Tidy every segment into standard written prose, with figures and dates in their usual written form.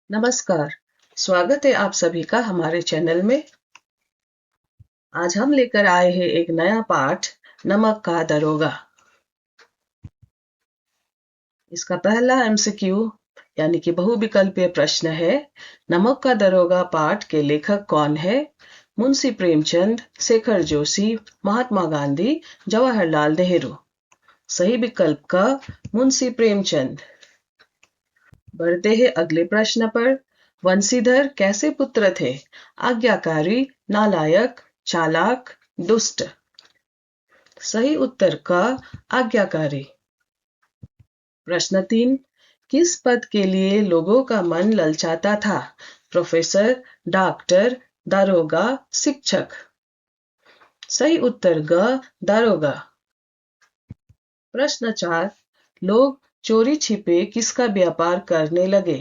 नमस्कार। स्वागत है आप सभी का हमारे चैनल में। आज हम लेकर आए हैं एक नया पाठ, नमक का दरोगा। इसका पहला एमसीक्यू यानी कि बहुविकल्पीय प्रश्न है, नमक का दरोगा पाठ के लेखक कौन है? मुंशी प्रेमचंद, शेखर जोशी, महात्मा गांधी, जवाहरलाल नेहरू। सही विकल्प का मुंशी प्रेमचंद। बढ़ते हैं अगले प्रश्न पर। वंशीधर कैसे पुत्र थे? आज्ञाकारी, नालायक, चालाक, दुष्ट। सही उत्तर का आज्ञाकारी। प्रश्न 3, किस पद के लिए लोगों का मन ललचाता था? प्रोफेसर, डॉक्टर, दारोगा, शिक्षक। सही उत्तर ग, दारोगा। प्रश्न 4, लोग चोरी छिपे किसका व्यापार करने लगे?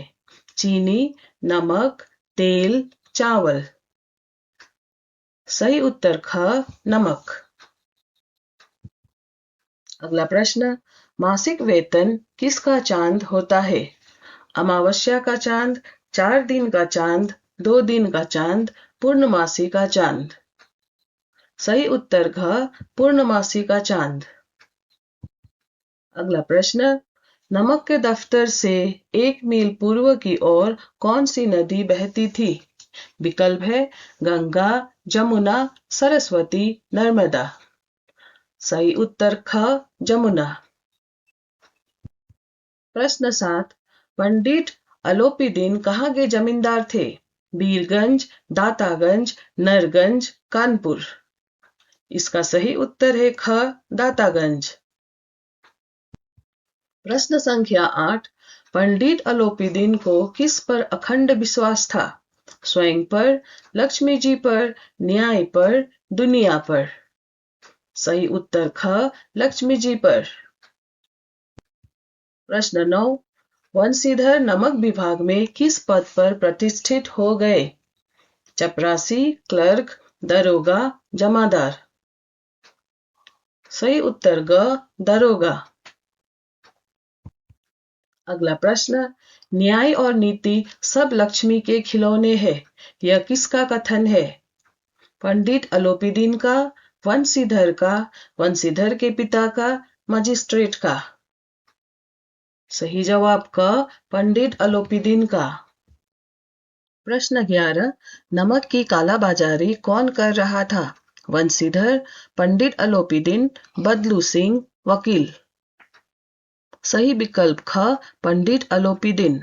चीनी, नमक, तेल, चावल। सही उत्तर ख, नमक। अगला प्रश्न, मासिक वेतन किसका चांद होता है? अमावस्या का चांद, 4 दिन का चांद, 2 दिन का चांद, पूर्णमासी का चांद। सही उत्तर घ, पूर्णमासी का चांद। अगला प्रश्न, नमक के दफ्तर से 1 मील पूर्व की ओर कौन सी नदी बहती थी? विकल्प है गंगा, जमुना, सरस्वती, नर्मदा। सही उत्तर ख, जमुना। प्रश्न 7, पंडित अलोपीदीन कहाँ के जमींदार थे? बीरगंज, दातागंज, नरगंज, कानपुर। इसका सही उत्तर है ख, दातागंज। प्रश्न संख्या 8, पंडित अलोपीदीन को किस पर अखंड विश्वास था? स्वयं पर, लक्ष्मी जी पर, न्याय पर, दुनिया पर। सही उत्तर ख, लक्ष्मी जी पर। प्रश्न 9, वंशीधर नमक विभाग में किस पद पर प्रतिष्ठित हो गए? चपरासी, क्लर्क, दरोगा, जमादार। सही उत्तर ग, दरोगा। अगला प्रश्न, न्याय और नीति सब लक्ष्मी के खिलौने हैं, यह किसका कथन है? पंडित अलोपीदीन का, वंशीधर का, वंशीधर के पिता का, मजिस्ट्रेट का। सही जवाब का, पंडित अलोपीदीन का। प्रश्न 11, नमक की कालाबाजारी कौन कर रहा था? वंशीधर, पंडित अलोपीदीन, बदलू सिंह, वकील। सही विकल्प ख, पंडित अलोपीदीन।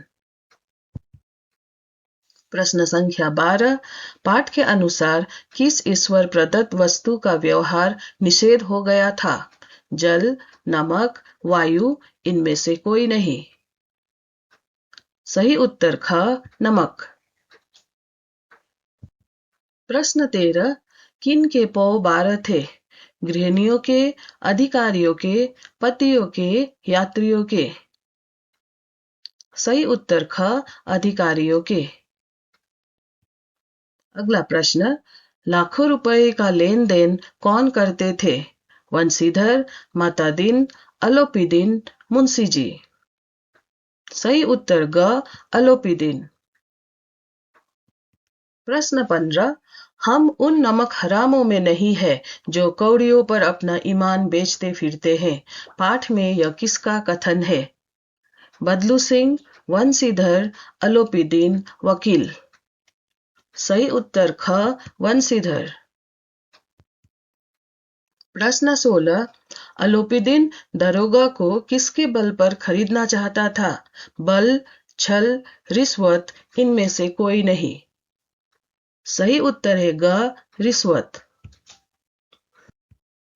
प्रश्न संख्या 12, पाठ के अनुसार किस ईश्वर प्रदत्त वस्तु का व्यवहार निषेध हो गया था? जल, नमक, वायु, इनमें से कोई नहीं। सही उत्तर ख, नमक। प्रश्न 13, किन के पौ 12 थे? गृहिणियों के, अधिकारियों के, पतियों के, यात्रियों के। सही उत्तर ख, अधिकारियों के। अगला प्रश्न, लाखों रुपए का लेन देन कौन करते थे? वंशीधर, मातादीन, अलोपीदीन, मुंशी जी। सही उत्तर ग, अलोपीदीन। प्रश्न 15, हम उन नमक हरामों में नहीं है जो कौड़ियों पर अपना ईमान बेचते फिरते हैं। पाठ में यह किसका कथन है? बदलू सिंह, वंशीधर, अलोपीदीन, वकील। सही उत्तर ख, वंशीधर। प्रश्न 16, अलोपीदीन दरोगा को किसके बल पर खरीदना चाहता था? बल, छल, रिश्वत, इनमें से कोई नहीं। सही उत्तर है ग, रिश्वत।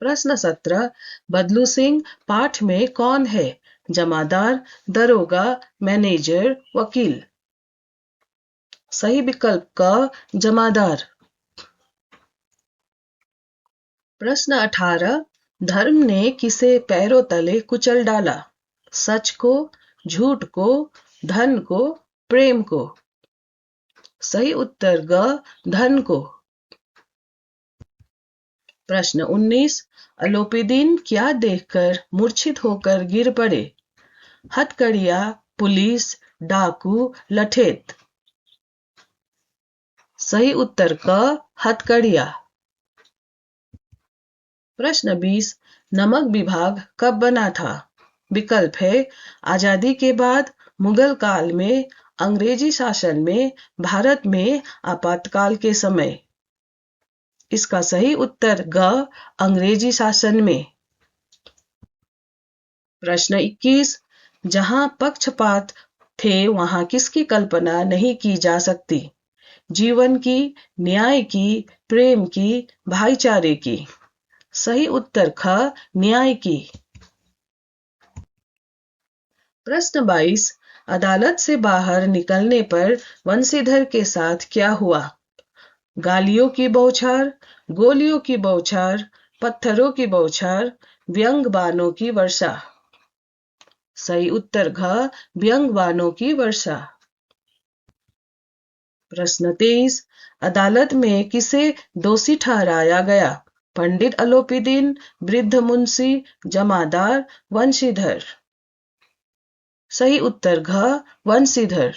प्रश्न 17, बदलू सिंह पाठ में कौन है? जमादार, दरोगा, मैनेजर, वकील। सही विकल्प का, जमादार। प्रश्न 18, धर्म ने किसे पैरों तले कुचल डाला? सच को, झूठ को, धन को, प्रेम को। सही उत्तर ग, धन को। प्रश्न 19, अलोपीदीन क्या देखकर मूर्छित होकर गिर पड़े? हथकड़िया, पुलिस, डाकू, लठेत। सही उत्तर क हथकड़िया। प्रश्न 20 नमक विभाग कब बना था? विकल्प है आजादी के बाद, मुगल काल में, अंग्रेजी शासन में, भारत में आपातकाल के समय। इसका सही उत्तर ग अंग्रेजी शासन में। प्रश्न 21 जहां पक्षपात थे वहां किसकी कल्पना नहीं की जा सकती? जीवन की, न्याय की, प्रेम की, भाईचारे की। सही उत्तर ख न्याय की। प्रश्न 22 अदालत से बाहर निकलने पर वंशीधर के साथ क्या हुआ? गालियों की बौछार, गोलियों की बौछार, पत्थरों की बौछार, व्यंग बाणों की वर्षा। सही उत्तर घ व्यंग बाणों की वर्षा। प्रश्न 23 अदालत में किसे दोषी ठहराया गया? पंडित अलोपीदीन, वृद्ध मुंशी, जमादार, वंशीधर। सही उत्तर घ वंशीधर।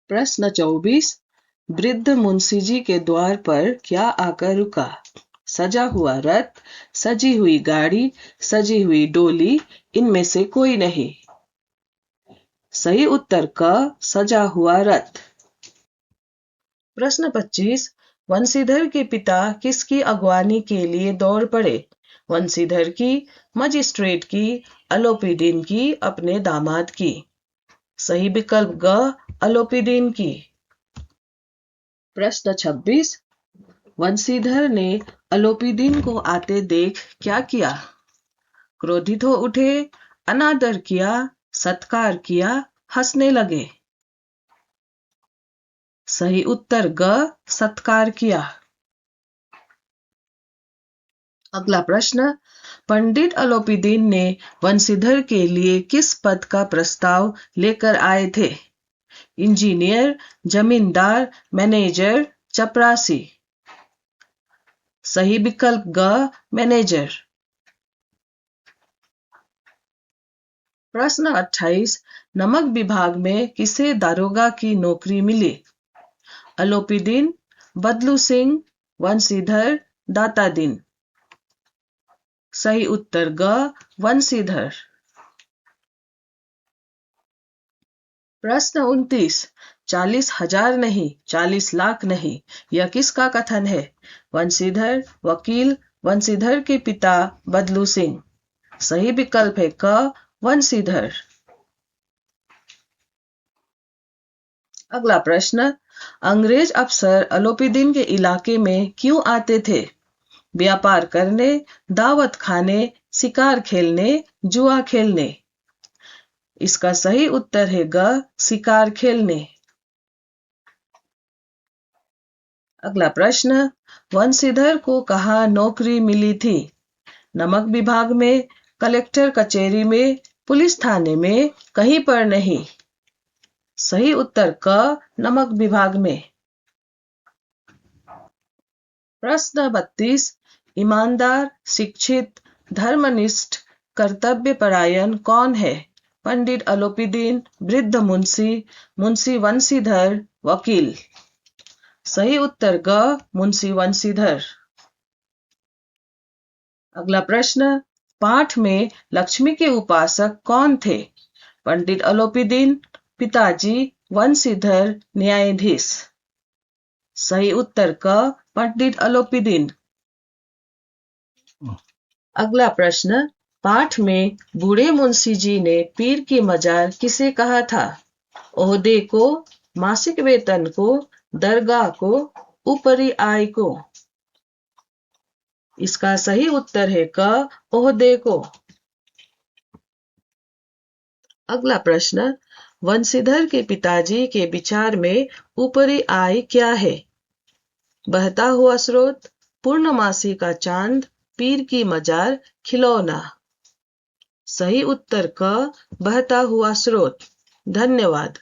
प्रश्न 24 वृद्ध मुंशी जी के द्वार पर क्या आकर रुका? सजा हुआ रथ, सजी हुई गाड़ी, सजी हुई डोली, इनमें से कोई नहीं। सही उत्तर क सजा हुआ रथ। प्रश्न 25 वंशीधर के पिता किसकी अगवानी के लिए दौड़ पड़े? वंशीधर की, मजिस्ट्रेट की, अलोपीदीन की, अपने दामाद की। सही विकल्प ग अलोपीदीन की। प्रश्न 26 वंशीधर ने अलोपीदीन को आते देख क्या किया? क्रोधित हो उठे, अनादर किया, सत्कार किया, हंसने लगे। सही उत्तर ग सत्कार किया। अगला प्रश्न पंडित अलोपीदीन ने वंशीधर के लिए किस पद का प्रस्ताव लेकर आए थे? इंजीनियर, जमींदार, मैनेजर, चपरासी। सही विकल्प ग मैनेजर। प्रश्न 28 नमक विभाग में किसे दारोगा की नौकरी मिली? अलोपीदीन, बदलू सिंह, वंशीधर, दातादीन। सही उत्तर ग वंशीधर। प्रश्न 29 40,000 नहीं 40 लाख नहीं यह किसका कथन है? वंशीधर, वकील, वंशीधर के पिता बदलू सिंह। सही विकल्प है क वंशीधर। अगला प्रश्न अंग्रेज अफसर अलोपीदीन के इलाके में क्यों आते थे? व्यापार करने, दावत खाने, शिकार खेलने, जुआ खेलने। इसका सही उत्तर है ग शिकार खेलने। अगला प्रश्न वंशीधर को कहाँ नौकरी मिली थी? नमक विभाग में, कलेक्टर कचेरी में, पुलिस थाने में, कहीं पर नहीं। सही उत्तर क नमक विभाग में। प्रश्न 32 ईमानदार, शिक्षित, धर्मनिष्ठ, कर्तव्यपरायण कौन है? पंडित अलोपीदीन, वृद्ध मुंशी, मुंशी वंशीधर, वकील। सही उत्तर ग मुंशी वंशीधर। अगला प्रश्न पाठ में लक्ष्मी के उपासक कौन थे? पंडित अलोपीदीन, पिताजी, वंशीधर, न्यायाधीश। सही उत्तर क पंडित अलोपीदीन। अगला प्रश्न पाठ में बूढ़े मुंशी जी ने पीर की मजार किसे कहा था? ओहदे को, मासिक वेतन को, दरगाह को, ऊपरी आय को। इसका सही उत्तर है क ओहदे को। अगला प्रश्न वंशीधर के पिताजी के विचार में ऊपरी आय क्या है? बहता हुआ स्रोत, पूर्णमासी का चांद, पीर की मजार, खिलौना। सही उत्तर क बहता हुआ स्रोत। धन्यवाद।